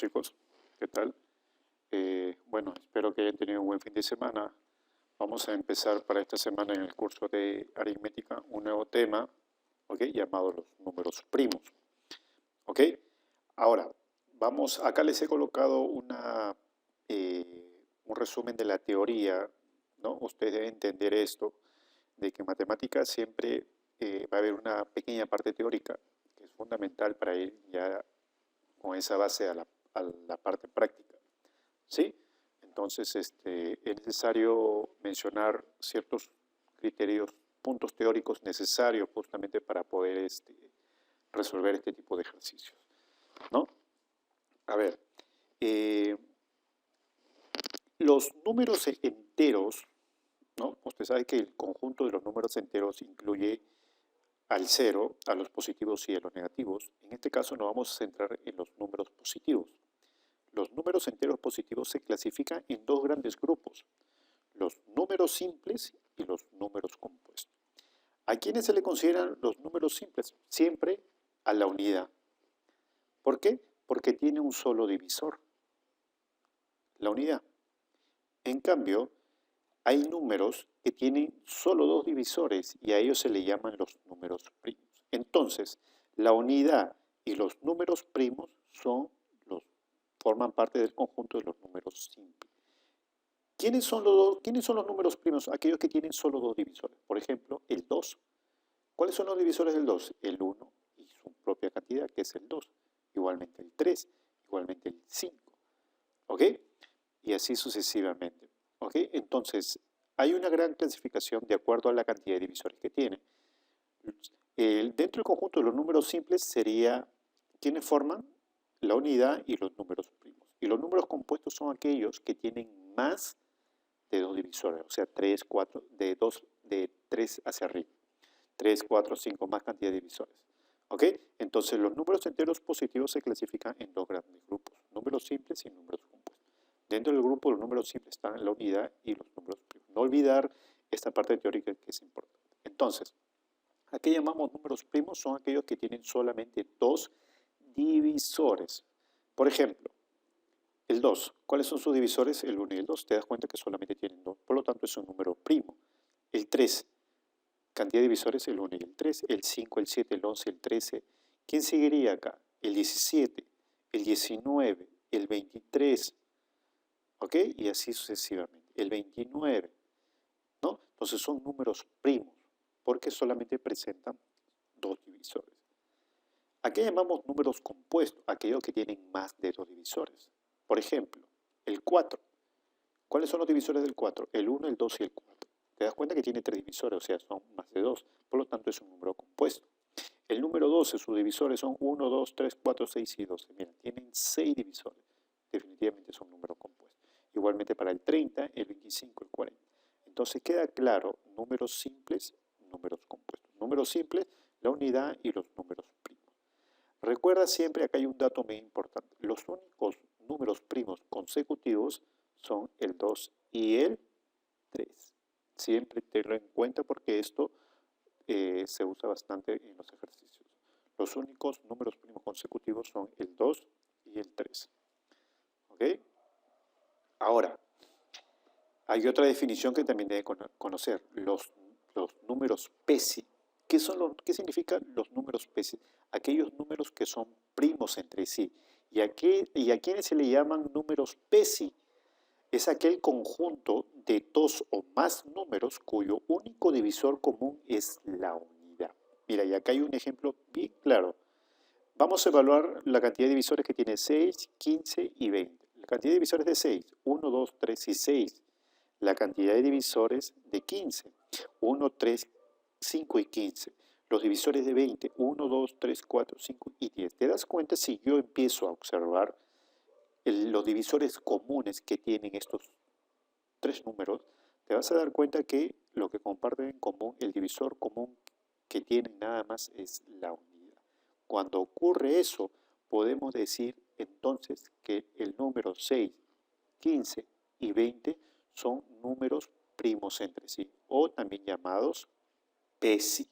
chicos, ¿qué tal? Bueno, espero que hayan tenido un buen fin de semana. Vamos a empezar para esta semana en el curso de aritmética un nuevo tema, ¿ok? Llamado los números primos, ¿ok? Ahora, acá les he colocado un resumen de la teoría, ¿no? Ustedes deben entender esto, de que en matemáticas siempre va a haber una pequeña parte teórica que es fundamental para ir ya con esa base a la parte práctica, ¿sí? Entonces, es necesario mencionar ciertos criterios, puntos teóricos necesarios justamente para poder resolver este tipo de ejercicios, ¿no? A ver, eh, los números enteros, ¿no? Usted sabe que el conjunto de los números enteros incluye al cero, a los positivos y a los negativos. En este caso nos vamos a centrar en los números positivos. Los números enteros positivos se clasifican en dos grandes grupos, los números simples y los números compuestos. ¿A quiénes se le consideran los números simples? Siempre a la unidad. ¿Por qué? Porque tiene un solo divisor, la unidad. En cambio, hay números que tienen solo dos divisores y a ellos se le llaman los números primos. Entonces, la unidad y los números primos forman parte del conjunto de los números simples. ¿Quiénes son los números primos? Aquellos que tienen solo dos divisores. Por ejemplo, el 2. ¿Cuáles son los divisores del 2? El 1 y su propia cantidad, que es el 2. Igualmente el 3, igualmente el 5. ¿Ok? Y así sucesivamente. ¿Ok? Entonces, hay una gran clasificación de acuerdo a la cantidad de divisores que tiene. Dentro del conjunto de los números simples sería quienes forman la unidad y los números primos. Y los números compuestos son aquellos que tienen más de dos divisores, o sea, 3, 4, de 3 hacia arriba. 3, 4, 5, más cantidad de divisores. ¿Ok? Entonces, los números enteros positivos se clasifican en dos grandes grupos, números simples y números compuestos. Dentro del grupo de los números simples están la unidad y los números primos. No olvidar esta parte teórica que es importante. Entonces, ¿a qué llamamos números primos? Son aquellos que tienen solamente dos divisores. Por ejemplo, el 2. ¿Cuáles son sus divisores? El 1 y el 2. Te das cuenta que solamente tienen 2. Por lo tanto, es un número primo. El 3. Cantidad de divisores, el 1 y el 3. El 5, el 7, el 11, el 13. ¿Quién seguiría acá? El 17, el 19, el 23. ¿Ok? Y así sucesivamente. El 29. ¿No? Entonces son números primos porque solamente presentan dos divisores. ¿A qué llamamos números compuestos? Aquellos que tienen más de dos divisores. Por ejemplo, el 4. ¿Cuáles son los divisores del 4? El 1, el 2 y el 4. Te das cuenta que tiene tres divisores, o sea, son más de dos. Por lo tanto, es un número compuesto. El número 12, sus divisores son 1, 2, 3, 4, 6 y 12. Mira, tienen 6 divisores. Definitivamente son números compuestos. Igualmente para el 30, el 25, el 40. Entonces queda claro, números simples, números compuestos. Números simples, la unidad y los números primos. Recuerda siempre, acá hay un dato muy importante. Los únicos números primos consecutivos son el 2 y el 3. Siempre tenlo en cuenta porque esto se usa bastante en los ejercicios. Los únicos números primos consecutivos son el 2 y el 3. ¿Ok? Ahora, hay otra definición que también debe conocer, los números PESI. ¿Qué significan los números PESI? Aquellos números que son primos entre sí. ¿Y a quiénes se le llaman números PESI? Es aquel conjunto de dos o más números cuyo único divisor común es la unidad. Mira, y acá hay un ejemplo bien claro. Vamos a evaluar la cantidad de divisores que tiene 6, 15 y 20. La cantidad de divisores de 6, 1, 2, 3 y 6. La cantidad de divisores de 15, 1, 3, 5 y 15. Los divisores de 20, 1, 2, 3, 4, 5 y 10. ¿Te das cuenta si yo empiezo a observar los divisores comunes que tienen estos tres números? Te vas a dar cuenta que lo que comparten en común, el divisor común que tienen nada más es la unidad. Cuando ocurre eso, podemos decir entonces que el número 6, 15 y 20 son números primos entre sí, o también llamados PESI.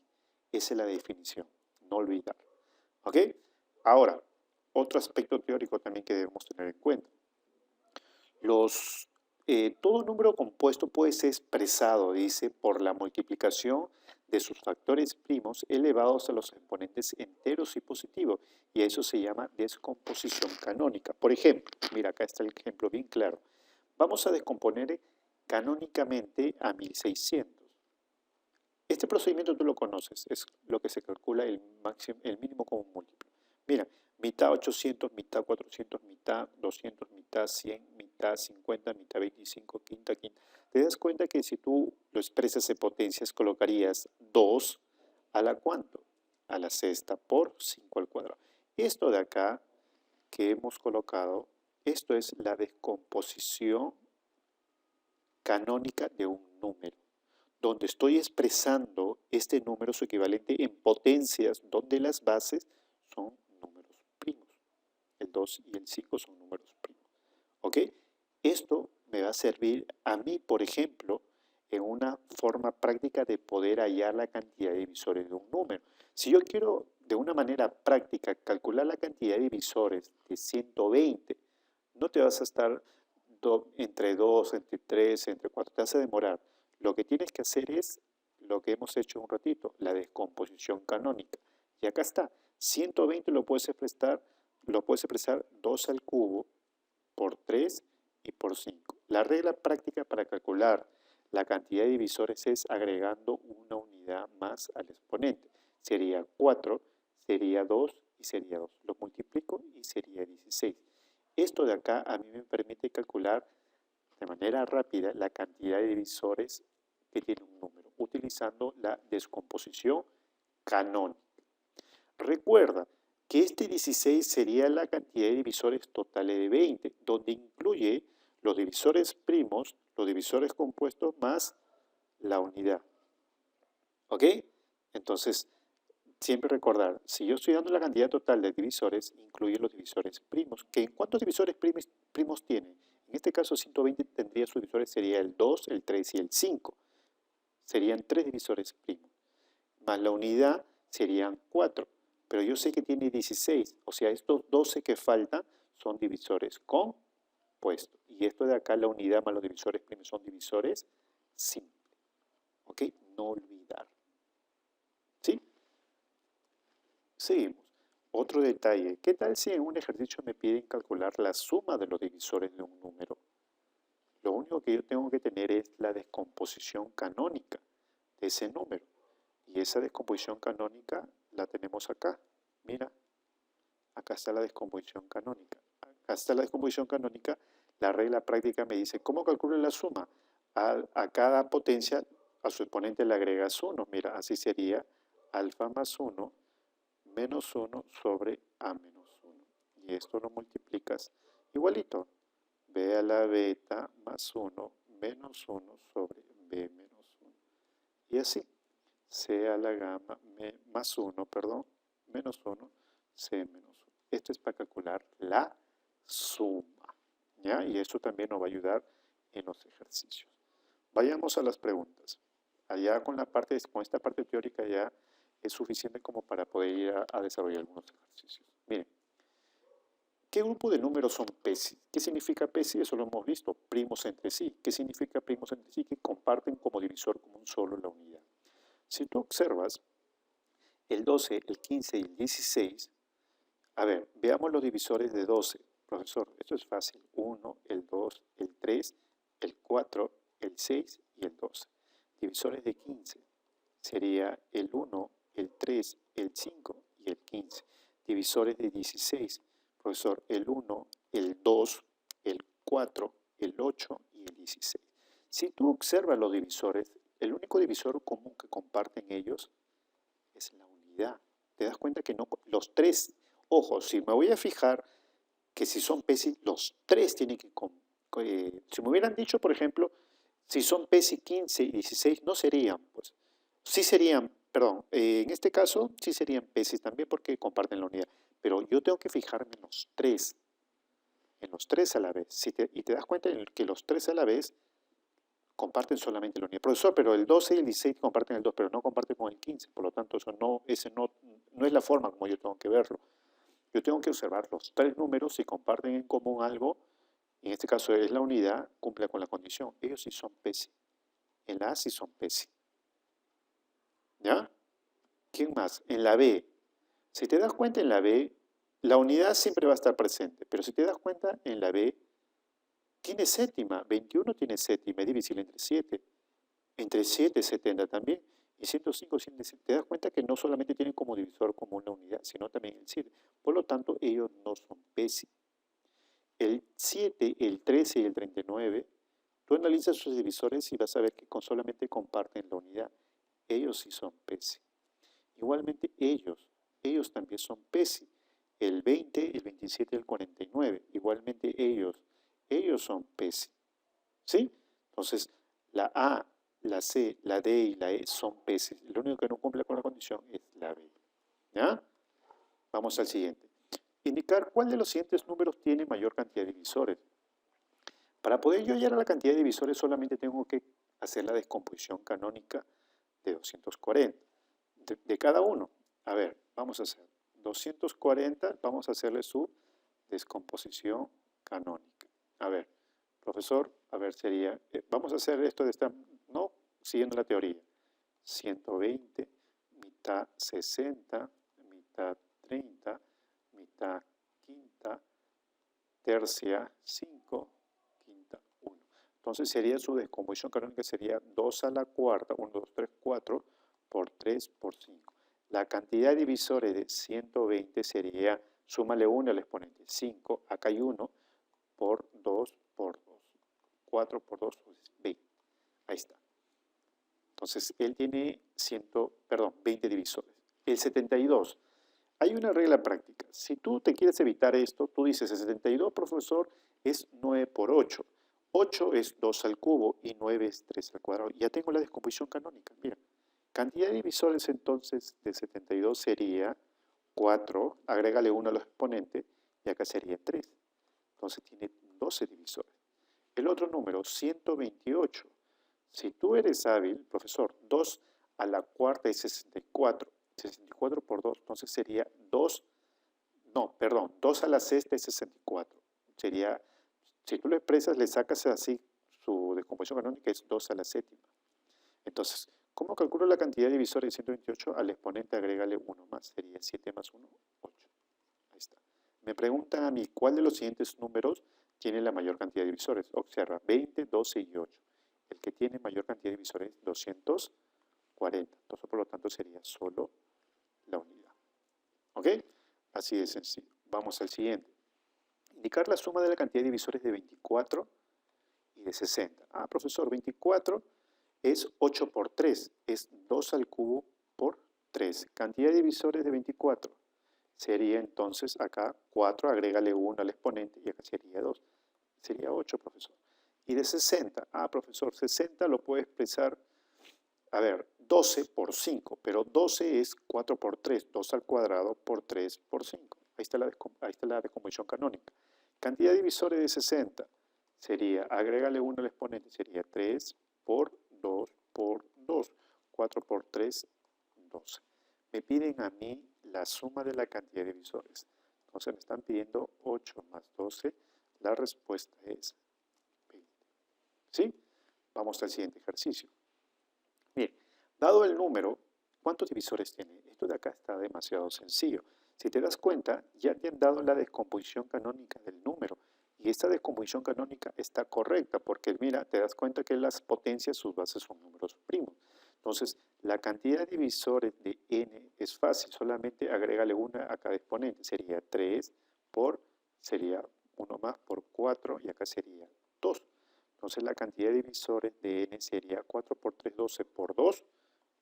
Esa es la definición, no olvidar. ¿Ok? Ahora, Otro aspecto teórico también que debemos tener en cuenta. Todo número compuesto puede ser expresado, dice, por la multiplicación de sus factores primos elevados a los exponentes enteros y positivos, y a eso se llama descomposición canónica. Por ejemplo, mira, acá está el ejemplo bien claro. Vamos a descomponer canónicamente a 1600. Este procedimiento tú lo conoces, es lo que se calcula el mínimo común múltiplo. Mira, mitad 800, mitad 400, mitad 200, mitad 100, mitad 50, mitad 25, quinta. Te das cuenta que si tú lo expresas en potencias, colocarías 2 a la ¿cuánto? A la sexta por 5 al cuadrado. Esto de acá que hemos colocado, esto es la descomposición canónica de un número, donde estoy expresando este número, su equivalente, en potencias, donde las bases son números primos. El 2 y el 5 son números primos. ¿Ok? Esto me va a servir a mí, por ejemplo, en una forma práctica de poder hallar la cantidad de divisores de un número. Si yo quiero, de una manera práctica, calcular la cantidad de divisores de 120, no te vas a estar entre 2, entre 3, entre 4, te vas a demorar. Lo que tienes que hacer es lo que hemos hecho un ratito, la descomposición canónica. Y acá está, 120 lo puedes expresar 2 al cubo por 3 y por 5. La regla práctica para calcular la cantidad de divisores es agregando una unidad más al exponente. Sería 4, sería 2 y sería 2. Lo multiplico y sería 16. Esto de acá a mí me permite calcular de manera rápida la cantidad de divisores que tiene un número, utilizando la descomposición canónica. Recuerda que este 16 sería la cantidad de divisores totales de 20, donde incluye los divisores primos, los divisores compuestos más la unidad. ¿Ok? Entonces, siempre recordar, si yo estoy dando la cantidad total de divisores, incluye los divisores primos. ¿Cuántos divisores primos tiene? En este caso, 120 tendría sus divisores, sería el 2, el 3 y el 5. Serían 3 divisores primos. Más la unidad serían 4. Pero yo sé que tiene 16. O sea, estos 12 que faltan son divisores compuestos. Y esto de acá, la unidad más los divisores primos, son divisores simples. ¿Ok? No olvidar. ¿Sí? Seguimos. Otro detalle. ¿Qué tal si en un ejercicio me piden calcular la suma de los divisores de un número? Lo único que yo tengo que tener es la descomposición canónica de ese número. Y esa descomposición canónica la tenemos acá. Mira, acá está la descomposición canónica. Acá está la descomposición canónica. La regla práctica me dice, ¿cómo calculo la suma? A cada potencia, a su exponente le agregas 1. Mira, así sería alfa más 1 menos 1 sobre a menos 1. Y esto lo multiplicas igualito. B a la beta más 1 menos 1 sobre B menos 1. Y así. C a la gamma más 1, perdón, menos 1, C menos 1. Esto es para calcular la suma, ¿ya? Y esto también nos va a ayudar en los ejercicios. Vayamos a las preguntas. Allá con esta parte teórica ya es suficiente como para poder ir a desarrollar algunos ejercicios. Miren, ¿qué grupo de números son PESI? ¿Qué significa PESI? Eso lo hemos visto, primos entre sí. ¿Qué significa primos entre sí? Que comparten como divisor común solo la unidad. Si tú observas el 12, el 15 y el 16, a ver, veamos los divisores de 12. Profesor, esto es fácil. 1, el 2, el 3, el 4, el 6 y el 12. Divisores de 15 sería el 1, el 3, el 5 y el 15. Divisores de 16, profesor, el 1, el 2, el 4, el 8 y el 16. Si tú observas los divisores, el único divisor común que comparten ellos es la unidad. Te das cuenta que no, los tres, ojo, si me voy a fijar que si son PESI, los tres tienen que, si me hubieran dicho, por ejemplo, si son PESI 15 y 16, no serían, pues, sí serían, perdón, en este caso sí serían PESI también porque comparten la unidad, pero yo tengo que fijarme en los tres a la vez, y te das cuenta que los tres a la vez comparten solamente la unidad. Profesor, pero el 12 y el 16 comparten el 2, pero no comparten con el 15. Por lo tanto, ese no es la forma como yo tengo que verlo. Yo tengo que observar los tres números, si comparten en común algo, en este caso es la unidad, cumple con la condición. Ellos sí son PESI. En la A sí son PESI. ¿Ya? ¿Quién más? En la B. Si te das cuenta en la B, la unidad siempre va a estar presente, pero si te das cuenta en la B, tiene séptima. 21 tiene séptima, es divisible entre 7. Entre 7 es 70 también. Y 105, 107. Te das cuenta que no solamente tienen como divisor como una unidad, sino también el 7. Por lo tanto, ellos no son PESI. El 7, el 13 y el 39, tú analizas sus divisores y vas a ver que solamente comparten la unidad. Ellos sí son PESI. Igualmente ellos también son PESI. El 20, el 27 y el 49, igualmente ellos son PESI. ¿Sí? Entonces, la A, la C, la D y la E son PESI. Lo único que no cumple con la condición es la B. ¿Ya? Vamos al siguiente. Indicar cuál de los siguientes números tiene mayor cantidad de divisores. Para poder yo hallar la cantidad de divisores solamente tengo que hacer la descomposición canónica de 240. De cada uno. A ver, vamos a hacer 240, vamos a hacerle su descomposición canónica. A ver, profesor, a ver, sería, vamos a hacer esto de esta, no, siguiendo la teoría. 120, mitad 60, mitad 30, mitad quinta, tercia 5, quinta 1. Entonces sería su descomposición canónica, sería 2 a la cuarta, 1, 2, 3, 4, por 3, por 5. La cantidad de divisores de 120 sería, súmale 1 al exponente, 5, acá hay 1, por 2, por 2. 4 por 2, 20. Ahí está. Entonces, él tiene 20 divisores. El 72. Hay una regla práctica. Si tú te quieres evitar esto, tú dices, el 72, profesor, es 9 por 8. 8 es 2 al cubo y 9 es 3 al cuadrado. Ya tengo la descomposición canónica. Mira, cantidad de divisores entonces de 72 sería 4, agrégale 1 a los exponentes y acá sería 3. Entonces tiene 12 divisores. El otro número, 128. Si tú eres hábil, profesor, 2 a la cuarta es 64. 64 por 2, entonces sería 2 a la sexta es 64. Sería, si tú lo expresas, le sacas así su descomposición canónica, es 2 a la séptima. Entonces, ¿cómo calculo la cantidad de divisores de 128? Al exponente agrégale 1 más, sería 7 más 1, 8. Ahí está. Me preguntan a mí, ¿cuál de los siguientes números tiene la mayor cantidad de divisores? Observa, 20, 12 y 8. El que tiene mayor cantidad de divisores es 240. Entonces, por lo tanto, sería solo la unidad. ¿Ok? Así de sencillo. Vamos al siguiente. Indicar la suma de la cantidad de divisores de 24 y de 60. Ah, profesor, 24 es 8 por 3. Es 2 al cubo por 3. Cantidad de divisores de 24. Sería entonces acá 4, agrégale 1 al exponente y acá sería 2. Sería 8, profesor. Y de 60. Ah, profesor, 60 lo puedo expresar, a ver, 12 por 5, pero 12 es 4 por 3, 2 al cuadrado por 3 por 5. Ahí está la descomposición canónica. Cantidad de divisores de 60 sería, agrégale 1 al exponente, sería 3 por 2 por 2. 4 por 3, 12. Me piden a mí la suma de la cantidad de divisores. Entonces me están pidiendo 8 más 12. La respuesta es 20. ¿Sí? Vamos al siguiente ejercicio. Bien, dado el número, ¿cuántos divisores tiene? Esto de acá está demasiado sencillo. Si te das cuenta, ya te han dado la descomposición canónica del número. Y esta descomposición canónica está correcta porque, mira, te das cuenta que las potencias, sus bases son números primos. Entonces, la cantidad de divisores de n es fácil, solamente agrégale una a cada exponente. Sería 3 sería 1 más por 4 y acá sería 2. Entonces la cantidad de divisores de n sería 4 por 3, 12 por 2,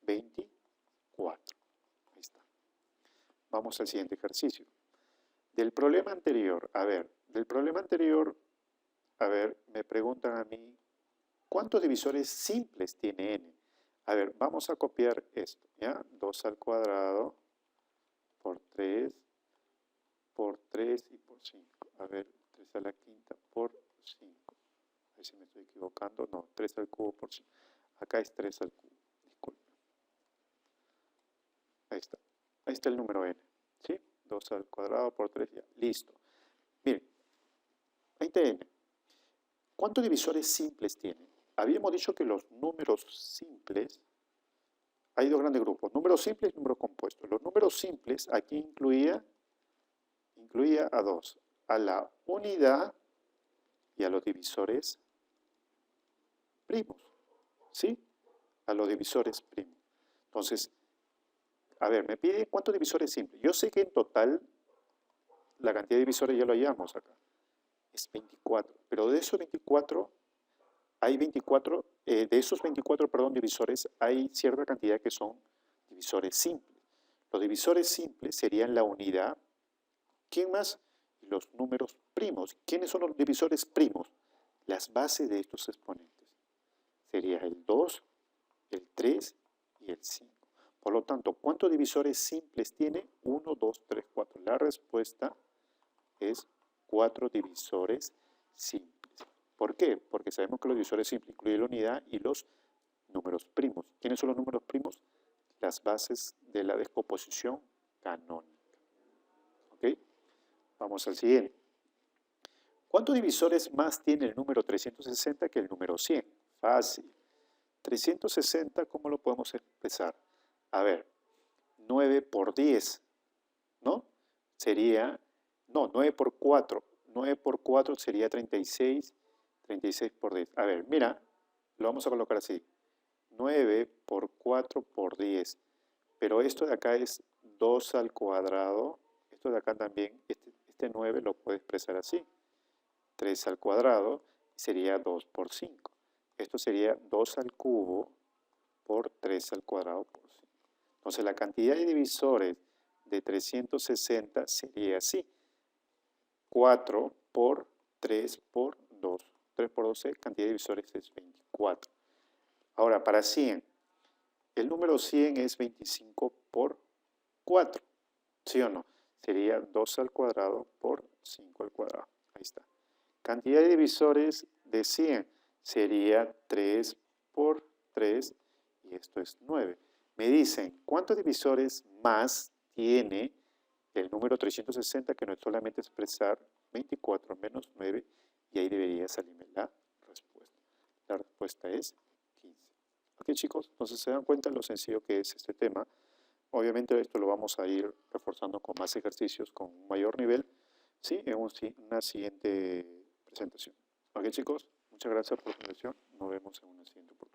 24. Ahí está. Vamos al siguiente ejercicio. Del problema anterior, me preguntan a mí, ¿cuántos divisores simples tiene n? A ver, vamos a copiar esto, ¿ya? 2 al cuadrado por 3 y por 5. A ver, 3 a la quinta por 5. A ver si me estoy equivocando. No, 3 al cubo por 5. Acá es 3 al cubo. Disculpen. Ahí está. Ahí está el número n. ¿Sí? 2 al cuadrado por 3, ya, listo. Miren, 20n. ¿Cuántos divisores simples tiene? Habíamos dicho que los números simples, hay dos grandes grupos, números simples y números compuestos. Los números simples aquí incluía a dos, a la unidad y a los divisores primos, ¿sí? A los divisores primos. Entonces, a ver, me pide cuántos divisores simples. Yo sé que en total la cantidad de divisores ya lo hallamos acá. Es 24, pero de esos 24, de esos 24, perdón, divisores, hay cierta cantidad que son divisores simples. Los divisores simples serían la unidad. ¿Quién más? Los números primos. ¿Quiénes son los divisores primos? Las bases de estos exponentes. Sería el 2, el 3 y el 5. Por lo tanto, ¿cuántos divisores simples tiene? 1, 2, 3, 4. La respuesta es 4 divisores simples. ¿Por qué? Porque sabemos que los divisores simples incluyen la unidad y los números primos. ¿Quiénes son los números primos? Las bases de la descomposición canónica. ¿Ok? Vamos al siguiente. ¿Cuántos divisores más tiene el número 360 que el número 100? Fácil. 360, ¿cómo lo podemos expresar? A ver, 9 por 10, ¿no? Sería, no, 9 por 4. 9 por 4 sería 36, 36 por 10. A ver, mira, lo vamos a colocar así. 9 por 4 por 10. Pero esto de acá es 2 al cuadrado. Esto de acá también, este 9 lo puede expresar así. 3 al cuadrado sería 2 por 5. Esto sería 2 al cubo por 3 al cuadrado por 5. Entonces la cantidad de divisores de 360 sería así. 4 por 3 por 2. 3 por 12, cantidad de divisores es 24. Ahora, para 100, el número 100 es 25 por 4. ¿Sí o no? Sería 2 al cuadrado por 5 al cuadrado. Ahí está. Cantidad de divisores de 100 sería 3 por 3 y esto es 9. Me dicen, ¿cuántos divisores más tiene el número 360 que no es solamente expresar 24 menos 9 y ahí debería salirme la respuesta? La respuesta es 15. Ok, chicos, entonces se dan cuenta lo sencillo que es este tema. Obviamente esto lo vamos a ir reforzando con más ejercicios, con un mayor nivel, ¿sí? En una siguiente presentación. Ok, chicos, muchas gracias por su atención. Nos vemos en una siguiente oportunidad.